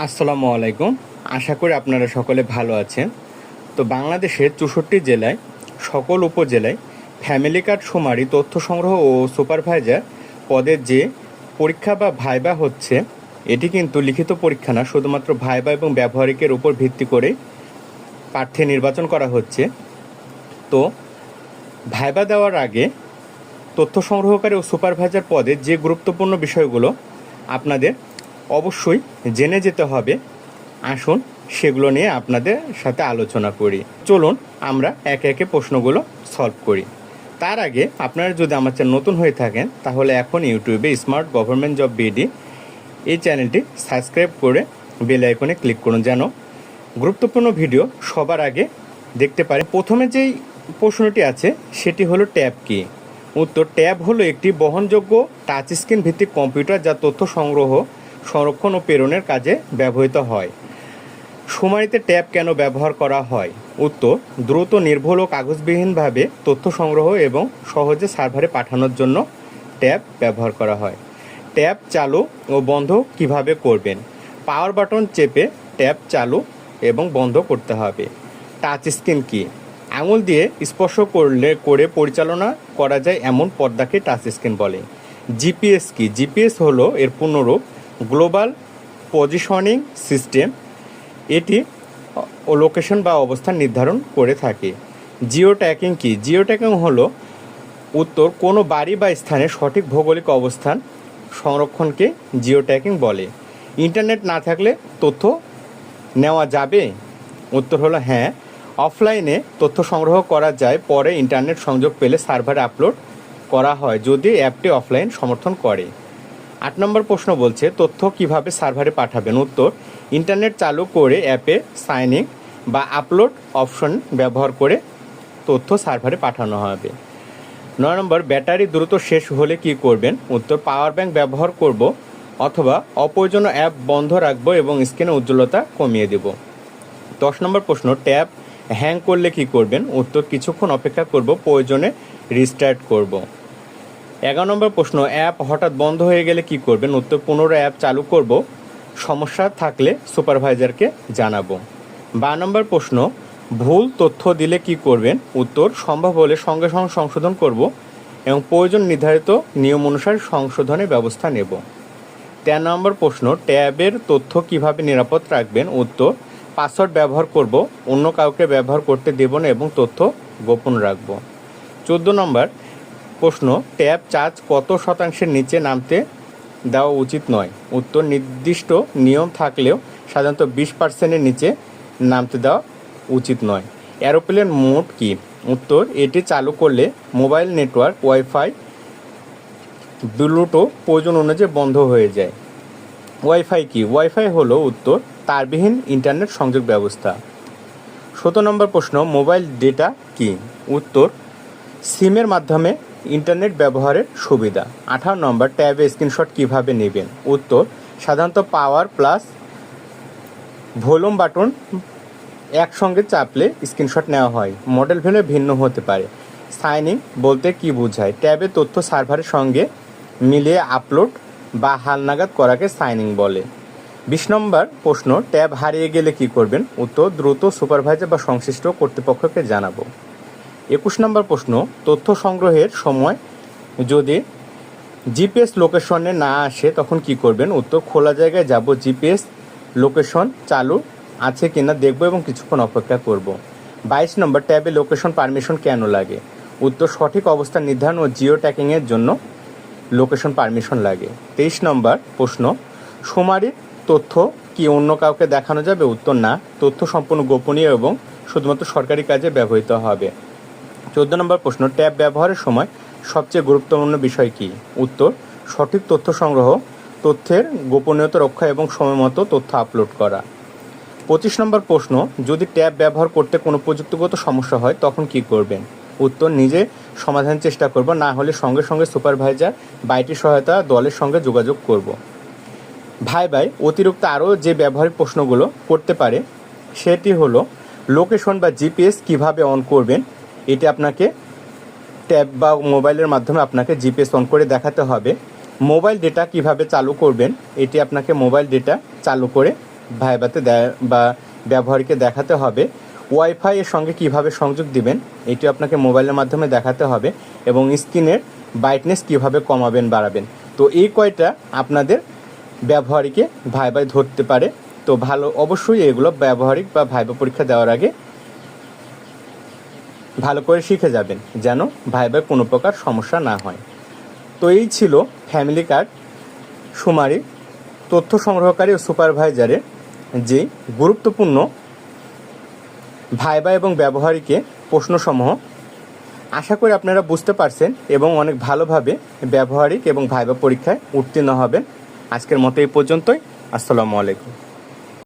আসসালামু আলাইকুম। আশা করি আপনারা সকলে ভালো আছেন। তো বাংলাদেশের 64 জেলায় সকল উপজেলায় ফ্যামিলি কার্ড শুমারি তথ্য সংগ্রহ ও সুপারভাইজার পদের যে পরীক্ষা বা ভাইবা হচ্ছে, এটি কিন্তু লিখিত পরীক্ষা না, শুধুমাত্র ভাইবা এবং ব্যবহারিকের উপর ভিত্তি করে প্রার্থী নির্বাচন করা হচ্ছে। তো ভাইবা দেওয়ার আগে তথ্য সংগ্রহকারী ও সুপারভাইজার পদে যে গুরুত্বপূর্ণ বিষয়গুলো আপনাদের অবশ্যই জেনে যেতে হবে, আসুন সেগুলো নিয়ে আপনাদের সাথে আলোচনা করি। চলুন আমরা একে একে প্রশ্নগুলো সলভ করি। তার আগে আপনারা যদি আমার চ্যানেল নতুন হয়ে থাকেন, তাহলে এখন ইউটিউবে স্মার্ট গভর্নমেন্ট জব বিডি এই চ্যানেলটি সাবস্ক্রাইব করে বেল আইকনে ক্লিক করুন, যেন গুরুত্বপূর্ণ ভিডিও সবার আগে দেখতে পারেন। প্রথমে যেই প্রশ্নটি আছে সেটি হলো ট্যাব কি। উত্তর: ট্যাব হলো একটি বহনযোগ্য টাচ স্ক্রিন ভিত্তিক কম্পিউটার যা তথ্য সংগ্রহ, সংরক্ষণ ও প্রেরণের কাজে ব্যবহৃত হয়। শুমারিতে ট্যাব কেন ব্যবহার করা হয়? উত্তর: দ্রুত, নির্ভুল ও কাগজবিহীনভাবে তথ্য সংগ্রহ এবং সহজে সার্ভারে পাঠানোর জন্য ট্যাব ব্যবহার করা হয়। ট্যাব চালু ও বন্ধ কিভাবে করবেন? পাওয়ার বাটন চেপে ট্যাব চালু এবং বন্ধ করতে হবে। টাচ স্ক্রিন কি? আঙুল দিয়ে স্পর্শ করে পরিচালনা করা যায় এমন পর্দাকে টাচ স্ক্রিন বলে। জিপিএস কি? জিপিএস হলো এর পূর্ণরূপ গ্লোবাল পজিশনিং সিস্টেম। এটি লোকেশন বা অবস্থান নির্ধারণ করে থাকে। জিও ট্যাগিং কি? জিও ট্যাগিং হলো উত্তর: কোনো বাড়ি বা স্থানের সঠিক ভৌগোলিক অবস্থান সংরক্ষণকে জিও ট্যাগিং বলে। ইন্টারনেট না থাকলে তথ্য নেওয়া যাবে? উত্তর হলো হ্যাঁ, অফলাইনে তথ্য সংগ্রহ করা যায়, পরে ইন্টারনেট সংযোগ পেলে সার্ভারে আপলোড করা হয় যদি অ্যাপটি অফলাইন সমর্থন করে। 8 নম্বর প্রশ্ন বলছে তথ্য কিভাবে সার্ভারে পাঠাবেন? উত্তর: ইন্টারনেট চালু করে অ্যাপে সাইন ইন বা আপলোড অপশন ব্যবহার করে তথ্য সার্ভারে পাঠানো হবে। 9 নম্বর ব্যাটারি দ্রুত শেষ হলে কি করবেন? উত্তর: পাওয়ার ব্যাংক ব্যবহার করব অথবা অপ্রয়োজনীয় অ্যাপ বন্ধ রাখবো এবং স্ক্রিনের উজ্জ্বলতা কমিয়ে দেব। 10 নম্বর প্রশ্ন ট্যাব হ্যাং করলে কি করবেন? উত্তর: কিছুক্ষণ অপেক্ষা করব, প্রয়োজনে রিস্টার্ট করব। 11 নম্বর প্রশ্ন অ্যাপ হঠাৎ বন্ধ হয়ে গেলে কি করবেন? উত্তর: পুনরায় অ্যাপ চালু করব, সমস্যা থাকলে সুপারভাইজারকে জানাবো। 12 নম্বর প্রশ্ন ভুল তথ্য দিলে কি করবেন? উত্তর: সম্ভব হলে সঙ্গে সঙ্গে সংশোধন করব এবং প্রয়োজন নির্ধারিত নিয়ম অনুসারে সংশোধনের ব্যবস্থা নেব। 13 নম্বর প্রশ্ন ট্যাবের তথ্য কিভাবে নিরাপদ রাখবেন? উত্তর: পাসওয়ার্ড ব্যবহার করব, অন্য কাউকে ব্যবহার করতে দেব না এবং তথ্য গোপন রাখব। 14 নম্বর প্রশ্ন ট্যাব চার্জ কত শতাংশের নিচে নামতে দেওয়া উচিত নয়? উত্তর: নির্দিষ্ট নিয়ম থাকলেও সাধারণত 20%-এর নিচে নামতে দেওয়া উচিত নয়। এরোপ্লেন মোড কি? উত্তর: এটি চালু করলে মোবাইল নেটওয়ার্ক, ওয়াইফাই, ব্লুটুথ প্রয়োজন অনুযায়ী বন্ধ হয়ে যায়। ওয়াইফাই কি? ওয়াইফাই হলো উত্তর: তারবিহীন ইন্টারনেট সংযোগ ব্যবস্থা। 17 নম্বর প্রশ্ন মোবাইল ডেটা কি? উত্তর: সিমের মাধ্যমে ইন্টারনেট ব্যবহারের সুবিধা। 18 নম্বর ট্যাবে স্ক্রিনশট কিভাবে নেবেন? উত্তর: সাধারণত পাওয়ার প্লাস ভলিউম বাটন একসঙ্গে চাপলে স্ক্রিনশট নেওয়া হয়, মডেল ভেবে ভিন্ন হতে পারে। সাইন ইন বলতে কি বোঝায়? ট্যাবে তথ্য সার্ভারের সঙ্গে মিলিয়ে আপলোড বা হালনাগাদ করাকে সাইন ইন বলে। 20 নম্বর প্রশ্ন ট্যাব হারিয়ে গেলে কি করবেন? উত্তর: দ্রুত সুপারভাইজার বা সংশ্লিষ্ট কর্তৃপক্ষকে জানাবো। 21 নম্বর প্রশ্ন তথ্য সংগ্রহের সময় যদি জিপিএস লোকেশনে না আসে তখন কি করবেন? উত্তর: খোলা জায়গায় যাব, জিপিএস লোকেশন চালু আছে কিনা দেখব এবং কিছুক্ষণ অপেক্ষা করব। 22 নম্বর ট্যাবে লোকেশন পারমিশন কেন লাগে? উত্তর: সঠিক অবস্থান নির্ধারণ ও জিও ট্যাগিংয়ের জন্য লোকেশন পারমিশন লাগে। 23 নম্বর প্রশ্ন শুমারির তথ্য কি অন্য কাউকে দেখানো যাবে? উত্তর: না, তথ্য সম্পূর্ণ গোপনীয় এবং শুধুমাত্র সরকারি কাজে ব্যবহৃত হবে। 14 নম্বর প্রশ্ন ট্যাব ব্যবহারের সময় সবচেয়ে গুরুত্বপূর্ণ বিষয় কি? উত্তর: সঠিক তথ্য সংগ্রহ, তথ্যের গোপনীয়তা রক্ষা এবং সময়মতো তথ্য আপলোড করা। 25 নম্বর প্রশ্ন যদি ট্যাব ব্যবহার করতে কোনো প্রযুক্তিগত সমস্যা হয় তখন কি করবেন? উত্তর: নিজে সমাধানের চেষ্টা করব, না হলে সঙ্গে সঙ্গে সুপারভাইজার বা আইটি সহায়তা দলের সঙ্গে যোগাযোগ করব। ভাই অতিরিক্ত আরও যে ব্যবহারিক প্রশ্নগুলো করতে পারে সেটি হলো লোকেশন বা জিপিএস কিভাবে অন করবেন? এটি আপনাকে ট্যাব বা মোবাইলের মাধ্যমে আপনাকে জিপিএস অন করে দেখাতে হবে। মোবাইল ডেটা কিভাবে চালু করবেন? এটি আপনাকে মোবাইল ডেটা চালু করে ভাইবাতে বা ব্যবহারকে দেখাতে হবে ওয়াইফাই এর সঙ্গে কিভাবে সংযোগ দিবেন, এটি আপনাকে মোবাইলের মাধ্যমে দেখাতে হবে, এবং স্ক্রিনের ব্রাইটনেস কিভাবে কমাবেন বাড়াবেন। তো এই কয়টা আপনাদের ব্যবহারিকে ভাইবায় ধরতে পারে। তো অবশ্যই এগুলো ব্যবহারিক বা ভাইবা পরীক্ষা দেওয়ার আগে ভালো করে শিখে যাবেন, যেন ভাইবায় কোনো প্রকার সমস্যা না হয়। তো এই ছিল ফ্যামিলি কার্ড শুমারি তথ্য সংগ্রহকারী ও সুপারভাইজারের যে গুরুত্বপূর্ণ ভাইবা এবং ব্যবহারিকে প্রশ্নসমূহ। আশা করি আপনারা বুঝতে পারছেন এবং অনেক ভালোভাবে ব্যবহারিক এবং ভাইবা পরীক্ষায় উত্তীর্ণ হবেন। আজকের মতো এই পর্যন্তই। আসসালামু আলাইকুম।